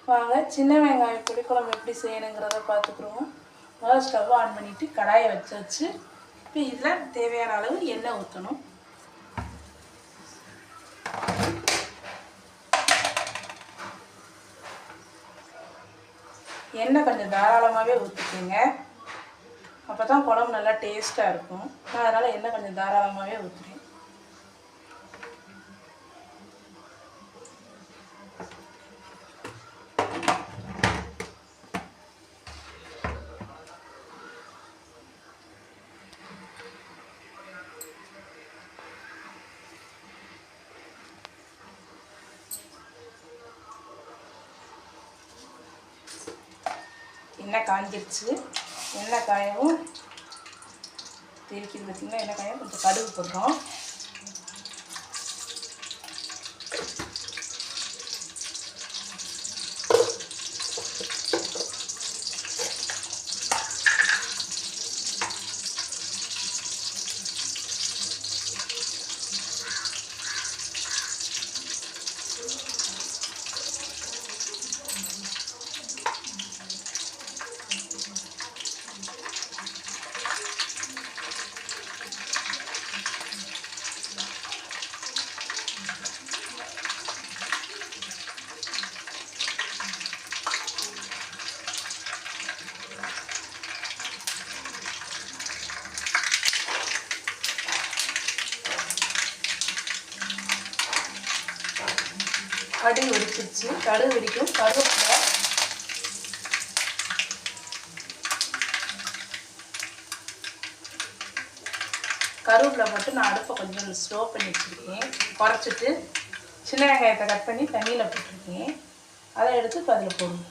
வாங்க சின்ன வெங்காய புளிக்குழம்பு எப்படி செய்யணுங்கிறத பார்த்துக்குருவோம். முதல்ல ஸ்டவ் ஆன் பண்ணிவிட்டு கடாயை வச்சு இப்போ இதில் தேவையான அளவு எண்ணெய் ஊற்றணும். எண்ணெய் கொஞ்சம் தாராளமாகவே ஊற்றிக்கோங்க, அப்போ தான் குழம்பு நல்லா டேஸ்ட்டாக இருக்கும். அதனால் எண்ணெய் கொஞ்சம் தாராளமாகவே ஊற்றுறேன். எண்ணெய் காஞ்சிடுச்சு. எண்ணெய் காயவும் தெரிக்குது பார்த்திங்கன்னா. எண்ணெய் காயம் கொஞ்சம் கடுகு போடுறோம். கடுகு வெடிச்சிருச்சு. கடுகு வெடிக்கும். கருவேப்பிலை போட்டு நான் அடுப்பை கொஞ்சம் ஸ்லோ பண்ணி வச்சுருக்கேன். குறைச்சிட்டு சின்ன வெங்காயத்தை கட் பண்ணி தண்ணியில் போட்டிருக்கேன். அதை எடுத்து இப்போ அதில் போடுவோம்.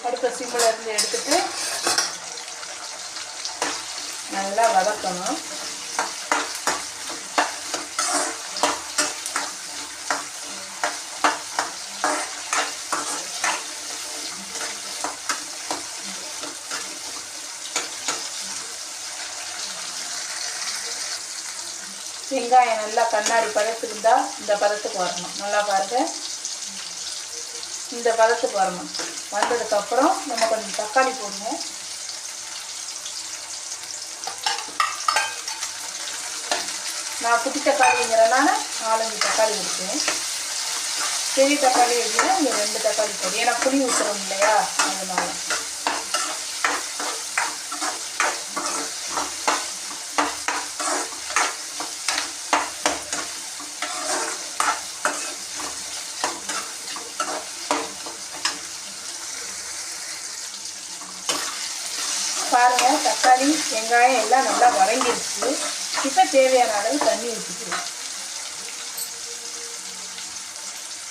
அடுப்பை சிம்மில் இருந்து எடுத்துட்டு நல்லா வதக்கணும். வெங்காயம் நல்லா கண்ணாடி பதத்துக்கு இருந்தால் இந்த பதத்துக்கு வரணும். நல்லா பாருங்கள், இந்த பதத்துக்கு வரணும். வந்ததுக்கப்புறம் நம்ம கொஞ்சம் தக்காளி போடுவோம். நான் குட்டி தக்காளிங்கிறனால 4-5 தக்காளி எடுத்தேன். பெரிய தக்காளி எப்படின்னா இங்கே 2 தக்காளி போடும். ஏன்னா புளி ஊற்றுறோம் இல்லையா, அதனால. பாருங்கள், தக்காளி வெங்காயம் எல்லாம் நல்லா வதங்கிடுச்சு. இப்போ தேவையான அளவு தண்ணி ஊற்றிக்கிறேன்.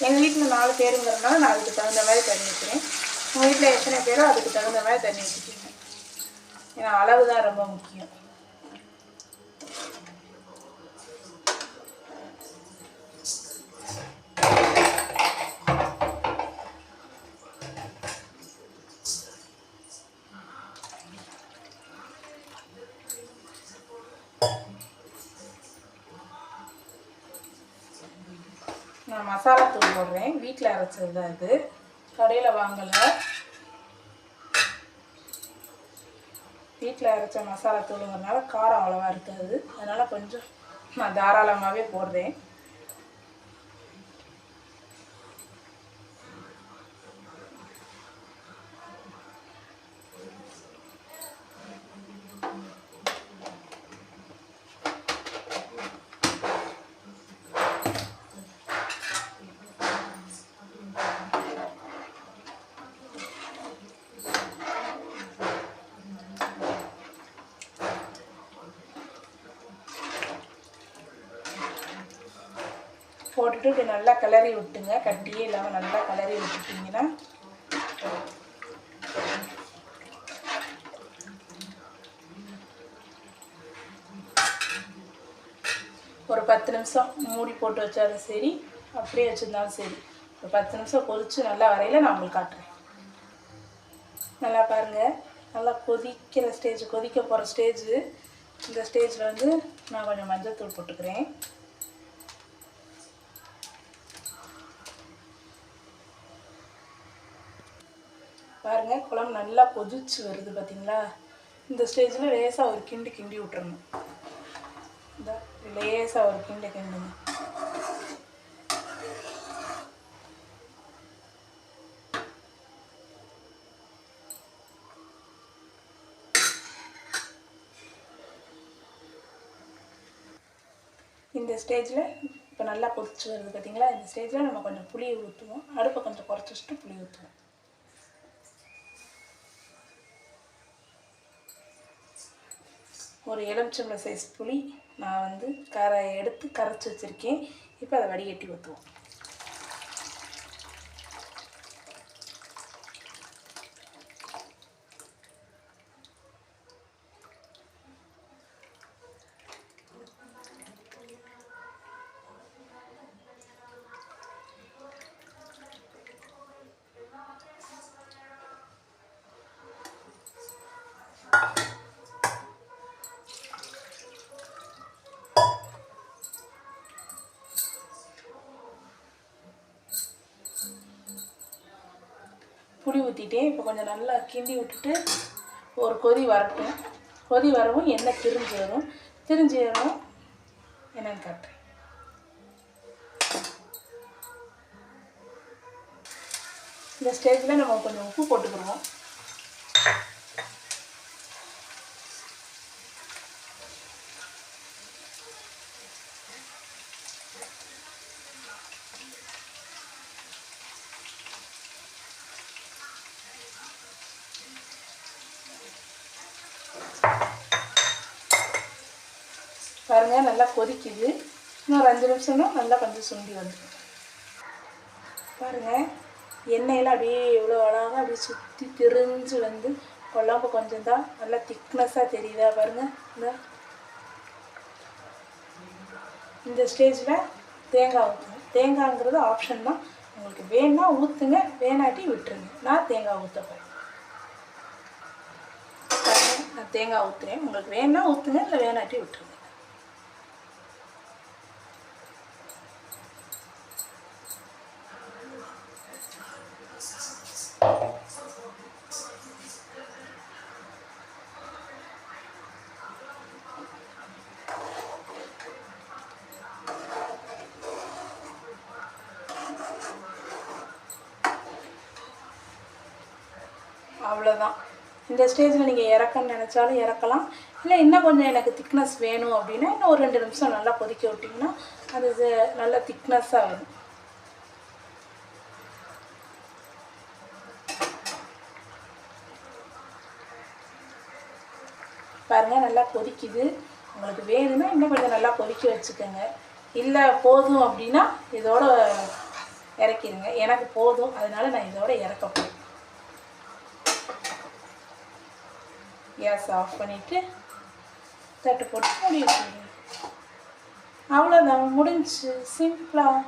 எங்கள் வீட்டில் 4 பேருங்கிறதுனால நான் அதுக்கு தகுந்த மாதிரி தண்ணி ஊற்றுறேன். உங்கள் வீட்டில் எத்தனை பேரோ அதுக்கு தகுந்த மாதிரி தண்ணி ஊற்றிக்கிறேன். ஏன்னா அளவு தான் ரொம்ப முக்கியம். நான் மசாலா தூள் போடுறேன். வீட்டில் அரைச்சது தான் இது, கடையில் வாங்கலை. வீட்டில் அரைச்ச மசாலா தூளுங்கிறதுனால காரம் அவ்வளோவா இருக்காது. அதனால் கொஞ்சம் நான் தாராளமாகவே போடுறேன். போட்டுட்டு இப்படி நல்லா கிளறி விட்டுங்க. கட்டியே இல்லாமல் நல்லா கிளறி விட்டுட்டிங்கன்னா ஒரு 10 நிமிஷம் மூடி போட்டு வச்சாலும் சரி, அப்படியே வச்சுருந்தாலும் சரி, ஒரு 10 நிமிஷம் கொதித்து நல்லா வரையில் நான் உங்களுக்கு காட்டுறேன். நல்லா பாருங்கள், நல்லா கொதிக்கிற ஸ்டேஜ், கொதிக்க போகிற ஸ்டேஜு. இந்த ஸ்டேஜில் வந்து நான் கொஞ்சம் மஞ்சள் தூள் போட்டுக்கிறேன். பாருங்கள், குழம்பு நல்லா கொதிச்சு வருது பார்த்தீங்களா? இந்த ஸ்டேஜில் லேசாக ஒரு கிண்டி விட்டுறணும். இந்த லேசாக ஒரு கிண்டுங்க. இந்த ஸ்டேஜில் இப்போ நல்லா கொதிச்சு வருது பார்த்தீங்களா? இந்த ஸ்டேஜில் நம்ம கொஞ்சம் புளியை ஊற்றுவோம். அடுப்பை கொஞ்சம் குறைச்சி வச்சுட்டு புளி ஊற்றுவோம். ஒரு எலுமிச்சம்பழம் சைஸ் புளி நான் வந்து எடுத்து கரைச்சி வச்சுருக்கேன். இப்போ அதை வடிகட்டி ஊற்றுவோம். புளி ஊற்றிட்டேன். இப்போ கொஞ்சம் நல்லா கிண்டி விட்டுட்டு ஒரு கொதி வரட்டும். கொதி வரவும் எண்ணெய் திரிஞ்சு வரும். என்னன்னு காட்டுறேன். இந்த ஸ்டேஜில் நம்ம கொஞ்சம் உப்பு போட்டுக்கிடுவோம். பாருங்கள், நல்லா கொதிக்குது. இன்னும் 5 நிமிஷம்னா நல்லா கொஞ்சம் சுண்டி வந்துடும். பாருங்கள், எண்ணெயெல்லாம் அப்படியே எவ்வளோ அழகாக அப்படியே சுற்றி திரிஞ்சு வந்து குழம்பு கொஞ்சம் தான் நல்லா திக்னஸாக தெரியுதா பாருங்கள். இந்த ஸ்டேஜில் தேங்காய் ஊற்றுங்க. தேங்காய்ங்கிறது ஆப்ஷன் தான். உங்களுக்கு வேணுன்னா ஊற்றுங்க, வேணாட்டி விட்டுருங்க. நான் தேங்காய் ஊற்ற போகிறேன். நான் தேங்காய் ஊற்றுறேன். உங்களுக்கு வேணுன்னா ஊற்றுங்க, இல்லை வேணாட்டி விட்டுருங்க. அவ்வளோதான். இந்த ஸ்டேஜில் நீங்கள் இறக்கன்னு நினச்சாலும் இறக்கலாம். இல்லை இன்னும் கொஞ்சம் எனக்கு திக்னஸ் வேணும் அப்படின்னா இன்னும் ஒரு 2 நிமிஷம் நல்லா கொதிக்க விட்டிங்கன்னா அது நல்லா திக்னஸ்ஸாக வரும். பாருங்கள், நல்லா கொதிக்குது. உங்களுக்கு வேணும்னா இன்னும் கொஞ்சம் நல்லா கொதிக்க வச்சுக்கோங்க. இல்லை போதும் அப்படின்னா இதோட இறக்கிடுங்க. எனக்கு போதும், அதனால் நான் இதோட இறக்க போகிறேன். கேஸ் ஆஃப் பண்ணிவிட்டு தட்டு போட்டு மூடி வச்சுருங்க. அவ்வளோதான், முடிஞ்சிச்சு. சிம்பிளாக.